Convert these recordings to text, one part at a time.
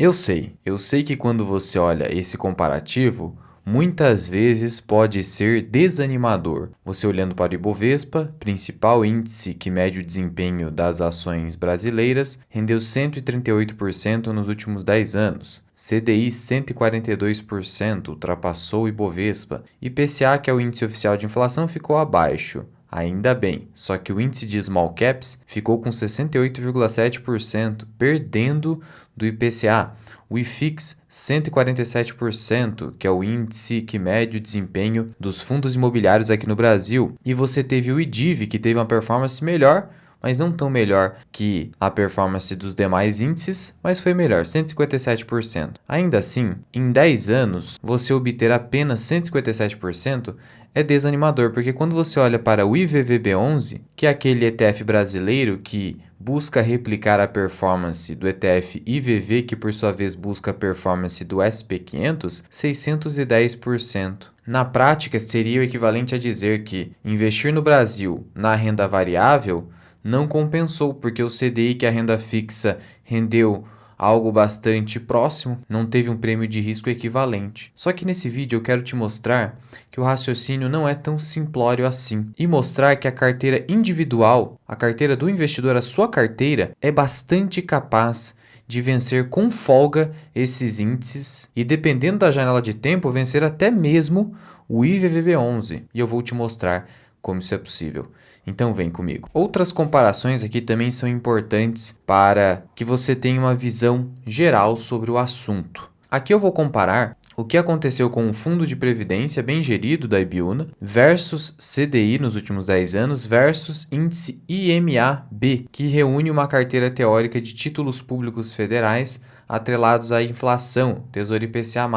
Eu sei que quando você olha esse comparativo, muitas vezes pode ser desanimador. Você olhando para o Ibovespa, principal índice que mede o desempenho das ações brasileiras, rendeu 138% nos últimos 10 anos. CDI 142% ultrapassou o Ibovespa. IPCA, que é o índice oficial de inflação, ficou abaixo. Ainda bem, só que o índice de small caps ficou com 68,7%, perdendo do IPCA. O IFIX 147%, que é o índice que mede o desempenho dos fundos imobiliários aqui no Brasil. E você teve o IDIV, que teve uma performance melhor, mas não tão melhor que a performance dos demais índices, mas foi melhor, 157%. Ainda assim, em 10 anos, você obter apenas 157% é desanimador, porque quando você olha para o IVVB11, que é aquele ETF brasileiro que busca replicar a performance do ETF IVV, que por sua vez busca a performance do SP500, 610%. Na prática, seria o equivalente a dizer que investir no Brasil na renda variável não compensou, porque o CDI, que é a renda fixa, rendeu algo bastante próximo, não teve um prêmio de risco equivalente. Só que nesse vídeo eu quero te mostrar que o raciocínio não é tão simplório assim e mostrar que a carteira individual, a carteira do investidor, a sua carteira, é bastante capaz de vencer com folga esses índices e, dependendo da janela de tempo, vencer até mesmo o IVVB11. E eu vou te mostrar como isso é possível. Então vem comigo. Outras comparações aqui também são importantes para que você tenha uma visão geral sobre o assunto. Aqui eu vou comparar o que aconteceu com o fundo de previdência bem gerido da Ibiúna versus CDI nos últimos 10 anos versus índice IMAB, que reúne uma carteira teórica de títulos públicos federais atrelados à inflação, Tesouro IPCA+.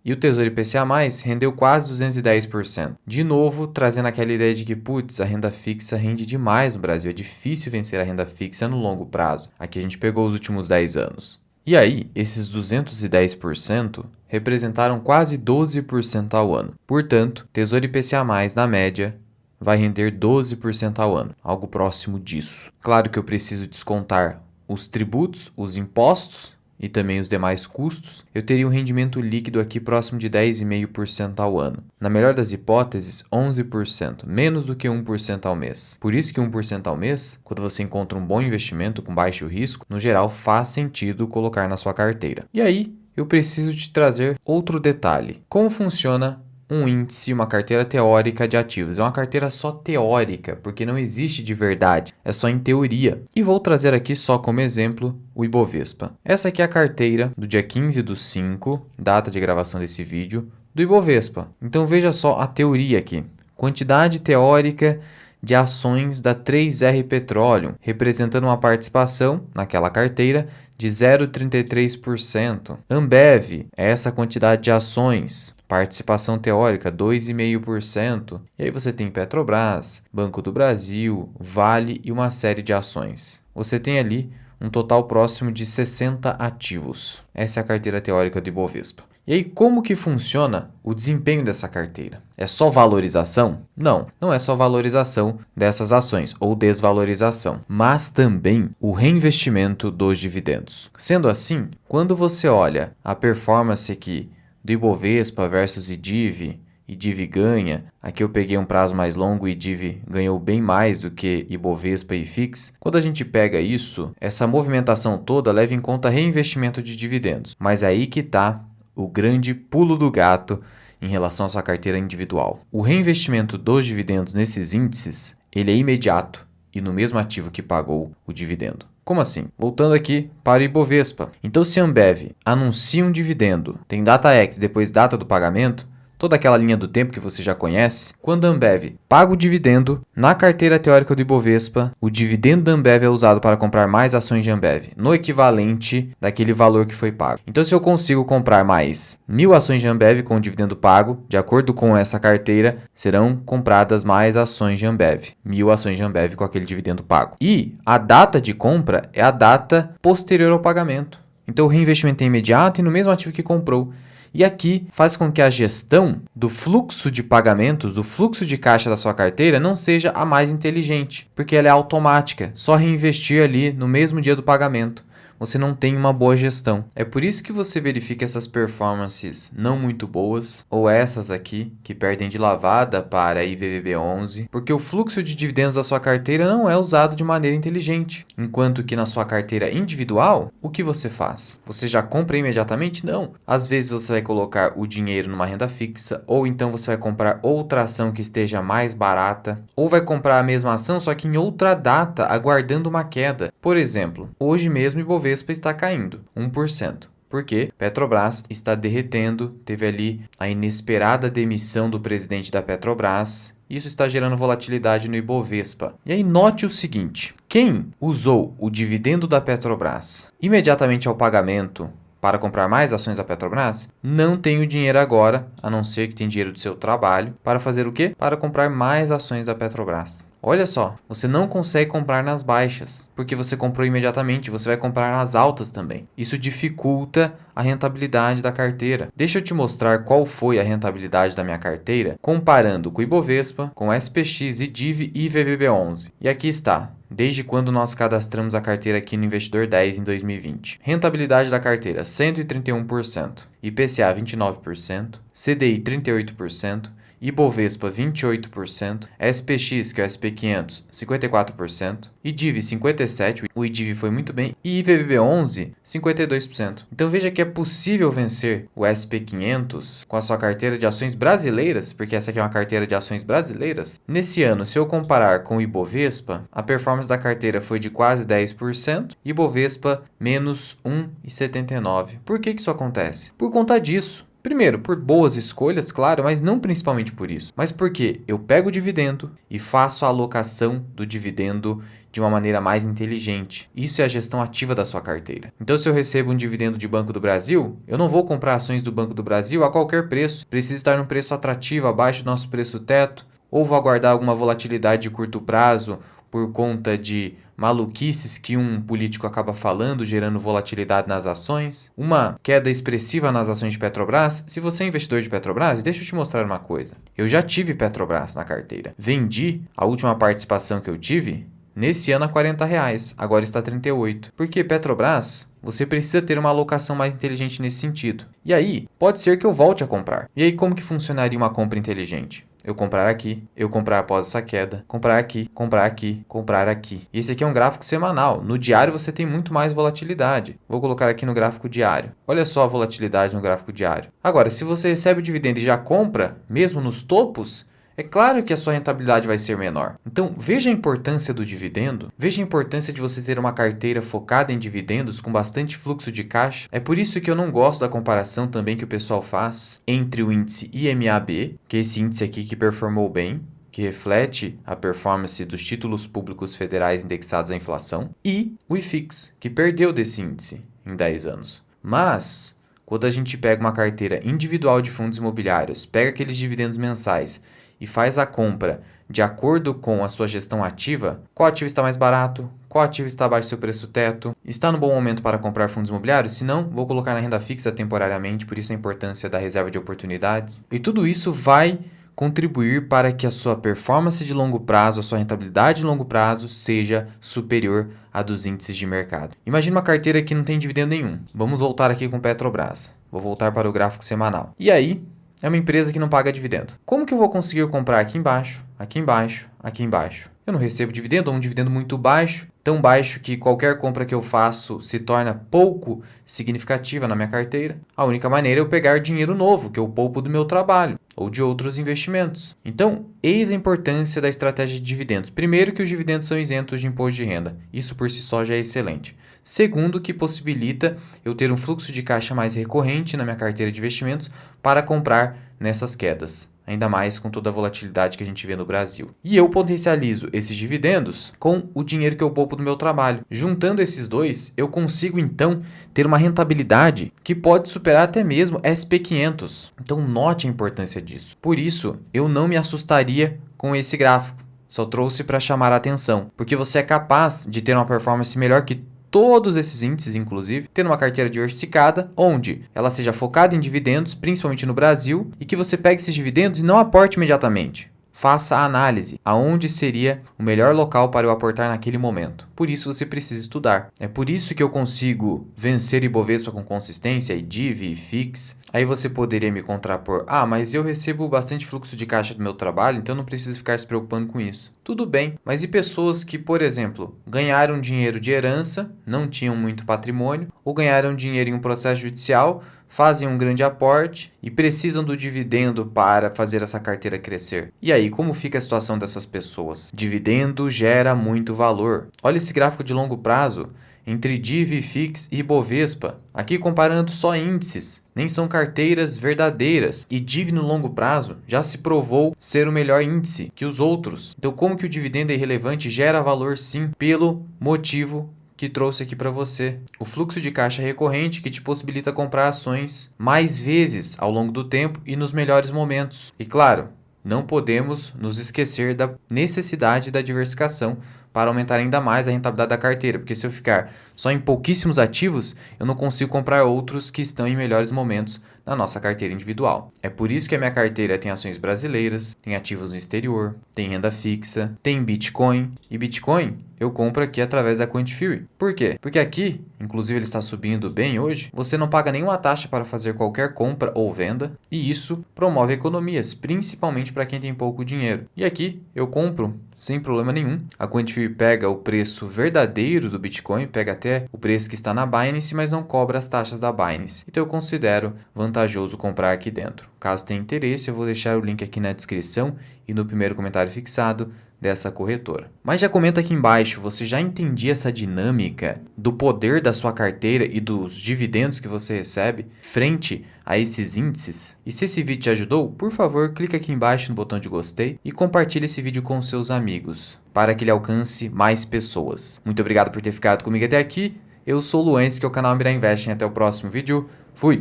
E o Tesouro IPCA+, rendeu quase 210%. De novo, trazendo aquela ideia de que, a renda fixa rende demais no Brasil, é difícil vencer a renda fixa no longo prazo. Aqui a gente pegou os últimos 10 anos. E aí, esses 210% representaram quase 12% ao ano. Portanto, Tesouro IPCA+, na média, vai render 12% ao ano, algo próximo disso. Claro que eu preciso descontar os tributos, os impostos e também os demais custos, eu teria um rendimento líquido aqui próximo de 10,5% ao ano. Na melhor das hipóteses, 11%, menos do que 1% ao mês. Por isso que 1% ao mês, quando você encontra um bom investimento com baixo risco, no geral faz sentido colocar na sua carteira. E aí, eu preciso te trazer outro detalhe. Como funciona um índice, uma carteira teórica de ativos? É uma carteira só teórica, porque não existe de verdade, é só em teoria. E vou trazer aqui só como exemplo o Ibovespa. Essa aqui é a carteira do dia 15/5, data de gravação desse vídeo, do Ibovespa. Então veja só a teoria aqui. Quantidade teórica de ações da 3R Petroleum, representando uma participação naquela carteira de 0,33%. Ambev é essa quantidade de ações, participação teórica 2,5%. E aí você tem Petrobras, Banco do Brasil, Vale e uma série de ações. Você tem ali um total próximo de 60 ativos. Essa é a carteira teórica do Ibovespa. E aí, como que funciona o desempenho dessa carteira? É só valorização? Não, não é só valorização dessas ações ou desvalorização, mas também o reinvestimento dos dividendos. Sendo assim, quando você olha a performance aqui do Ibovespa versus IDIV, IDIV ganha, aqui eu peguei um prazo mais longo, IDIV ganhou bem mais do que Ibovespa e IFIX. Quando a gente pega isso, essa movimentação toda leva em conta reinvestimento de dividendos, mas aí que está o grande pulo do gato em relação à sua carteira individual. O reinvestimento dos dividendos nesses índices, ele é imediato e no mesmo ativo que pagou o dividendo. Como assim? Voltando aqui para o Ibovespa. Então, se a Ambev anuncia um dividendo, tem data X, depois data do pagamento, toda aquela linha do tempo que você já conhece, quando a Ambev paga o dividendo, na carteira teórica do Ibovespa, o dividendo da Ambev é usado para comprar mais ações de Ambev, no equivalente daquele valor que foi pago. Então, se eu consigo comprar mais 1.000 ações de Ambev com o dividendo pago, de acordo com essa carteira, serão compradas mais ações de Ambev, 1.000 ações de Ambev com aquele dividendo pago. E a data de compra é a data posterior ao pagamento. Então, o reinvestimento é imediato e no mesmo ativo que comprou. E aqui faz com que a gestão do fluxo de pagamentos, do fluxo de caixa da sua carteira não seja a mais inteligente, porque ela é automática, só reinvestir ali no mesmo dia do pagamento. você não tem uma boa gestão. É por isso que você verifica essas performances não muito boas, ou essas aqui, que perdem de lavada para a IVVB11, porque o fluxo de dividendos da sua carteira não é usado de maneira inteligente. Enquanto que na sua carteira individual, o que você faz? Você já compra imediatamente? Não. Às vezes você vai colocar o dinheiro numa renda fixa, ou então você vai comprar outra ação que esteja mais barata, ou vai comprar a mesma ação, só que em outra data, aguardando uma queda. Por exemplo, hoje mesmo o Ibovespa está caindo 1%. Porque Petrobras está derretendo, teve ali a inesperada demissão do presidente da Petrobras. Isso está gerando volatilidade no Ibovespa. E aí note o seguinte, quem usou o dividendo da Petrobras imediatamente ao pagamento para comprar mais ações da Petrobras, não tem o dinheiro agora, a não ser que tem dinheiro do seu trabalho, para fazer o quê? Para comprar mais ações da Petrobras. Olha só, você não consegue comprar nas baixas, porque você comprou imediatamente, você vai comprar nas altas também. Isso dificulta a rentabilidade da carteira. Deixa eu te mostrar qual foi a rentabilidade da minha carteira, comparando com o Ibovespa, com o SPX, IDIV e IVVB11. E aqui está. Desde quando nós cadastramos a carteira aqui no Investidor 10 em 2020. Rentabilidade da carteira 131%, IPCA 29%, CDI 38%, Ibovespa 28%, SPX, que é o SP500, 54%, IDIV 57%, o IDIV foi muito bem, e IVVB11, 52%. Então veja que é possível vencer o SP500 com a sua carteira de ações brasileiras, porque essa aqui é uma carteira de ações brasileiras. Nesse ano, se eu comparar com o Ibovespa, a performance da carteira foi de quase 10%, Ibovespa menos 1,79%. Por que isso acontece? Por conta disso. Primeiro, por boas escolhas, claro, mas não principalmente por isso. Mas porque eu pego o dividendo e faço a alocação do dividendo de uma maneira mais inteligente. Isso é a gestão ativa da sua carteira. Então, se eu recebo um dividendo de Banco do Brasil, eu não vou comprar ações do Banco do Brasil a qualquer preço. Precisa estar num preço atrativo, abaixo do nosso preço teto, ou vou aguardar alguma volatilidade de curto prazo por conta de maluquices que um político acaba falando, gerando volatilidade nas ações, uma queda expressiva nas ações de Petrobras. Se você é investidor de Petrobras, deixa eu te mostrar uma coisa. Eu já tive Petrobras na carteira. Vendi a última participação que eu tive nesse ano a R$40, agora está 38. Porque Petrobras, você precisa ter uma alocação mais inteligente nesse sentido. E aí, pode ser que eu volte a comprar. E aí, como que funcionaria uma compra inteligente? Eu comprar aqui, eu comprar após essa queda, comprar aqui, comprar aqui, comprar aqui. E esse aqui é um gráfico semanal. No diário você tem muito mais volatilidade. Vou colocar aqui no gráfico diário. Olha só a volatilidade no gráfico diário. Agora, se você recebe o dividendo e já compra, mesmo nos topos, é claro que a sua rentabilidade vai ser menor. Então, veja a importância do dividendo, veja a importância de você ter uma carteira focada em dividendos com bastante fluxo de caixa. É por isso que eu não gosto da comparação também que o pessoal faz entre o índice IMAB, que é esse índice aqui que performou bem, que reflete a performance dos títulos públicos federais indexados à inflação, e o IFIX, que perdeu desse índice em 10 anos. Mas, quando a gente pega uma carteira individual de fundos imobiliários, pega aqueles dividendos mensais e faz a compra de acordo com a sua gestão ativa, qual ativo está mais barato, qual ativo está abaixo do seu preço teto, está no bom momento para comprar fundos imobiliários? Se não, vou colocar na renda fixa temporariamente, por isso a importância da reserva de oportunidades. E tudo isso vai contribuir para que a sua performance de longo prazo, a sua rentabilidade de longo prazo seja superior à dos índices de mercado. Imagina uma carteira que não tem dividendo nenhum. Vamos voltar aqui com Petrobras. Vou voltar para o gráfico semanal. E aí, é uma empresa que não paga dividendo. Como que eu vou conseguir comprar aqui embaixo, aqui embaixo, aqui embaixo? Eu não recebo dividendo ou um dividendo muito baixo, tão baixo que qualquer compra que eu faço se torna pouco significativa na minha carteira. A única maneira é eu pegar dinheiro novo, que eu poupo do meu trabalho ou de outros investimentos. Então, eis a importância da estratégia de dividendos. Primeiro, que os dividendos são isentos de imposto de renda. Isso por si só já é excelente. Segundo, que possibilita eu ter um fluxo de caixa mais recorrente na minha carteira de investimentos para comprar nessas quedas. Ainda mais com toda a volatilidade que a gente vê no Brasil. E eu potencializo esses dividendos com o dinheiro que eu poupo do meu trabalho. Juntando esses dois, eu consigo então ter uma rentabilidade que pode superar até mesmo SP500. Então note a importância disso. Por isso, eu não me assustaria com esse gráfico. Só trouxe para chamar a atenção, porque você é capaz de ter uma performance melhor que todos esses índices, inclusive, tendo uma carteira diversificada, onde ela seja focada em dividendos, principalmente no Brasil, e que você pegue esses dividendos e não aporte imediatamente. faça a análise aonde seria o melhor local para eu aportar naquele momento. Por isso você precisa estudar. É por isso que eu consigo vencer Ibovespa com consistência e DIV e FIX. Aí você poderia me contrapor: ah, mas eu recebo bastante fluxo de caixa do meu trabalho, então não preciso ficar se preocupando com isso. Tudo bem, mas e pessoas que, por exemplo, ganharam dinheiro de herança, não tinham muito patrimônio, ou ganharam dinheiro em um processo judicial, fazem um grande aporte e precisam do dividendo para fazer essa carteira crescer? E aí, como fica a situação dessas pessoas? Dividendo gera muito valor. Olha esse gráfico de longo prazo entre DIV, FIX e Ibovespa, aqui comparando só índices, nem são carteiras verdadeiras. E DIV no longo prazo já se provou ser o melhor índice que os outros. Então, como que o dividendo é irrelevante? Gera valor sim, pelo motivo que trouxe aqui para você. O fluxo de caixa recorrente que te possibilita comprar ações mais vezes ao longo do tempo e nos melhores momentos. E claro, não podemos nos esquecer da necessidade da diversificação para aumentar ainda mais a rentabilidade da carteira, porque se eu ficar só em pouquíssimos ativos, eu não consigo comprar outros que estão em melhores momentos na nossa carteira individual. É por isso que a minha carteira tem ações brasileiras, tem ativos no exterior, tem renda fixa, tem Bitcoin. E Bitcoin eu compro aqui através da Quantifury. Por quê? Porque aqui, inclusive ele está subindo bem hoje, você não paga nenhuma taxa para fazer qualquer compra ou venda, e isso promove economias, principalmente para quem tem pouco dinheiro. E aqui eu compro sem problema nenhum. A Quantifury pega o preço verdadeiro do Bitcoin, pega até o preço que está na Binance, mas não cobra as taxas da Binance. Então eu considero vantajoso comprar aqui dentro. Caso tenha interesse, eu vou deixar o link aqui na descrição e no primeiro comentário fixado dessa corretora. Mas já comenta aqui embaixo, você já entendia essa dinâmica do poder da sua carteira e dos dividendos que você recebe frente a esses índices? E se esse vídeo te ajudou, por favor, clica aqui embaixo no botão de gostei e compartilhe esse vídeo com seus amigos, para que ele alcance mais pessoas. Muito obrigado por ter ficado comigo até aqui. Eu sou o Luenz, que é o canal Mirai Investing. Até o próximo vídeo. Fui!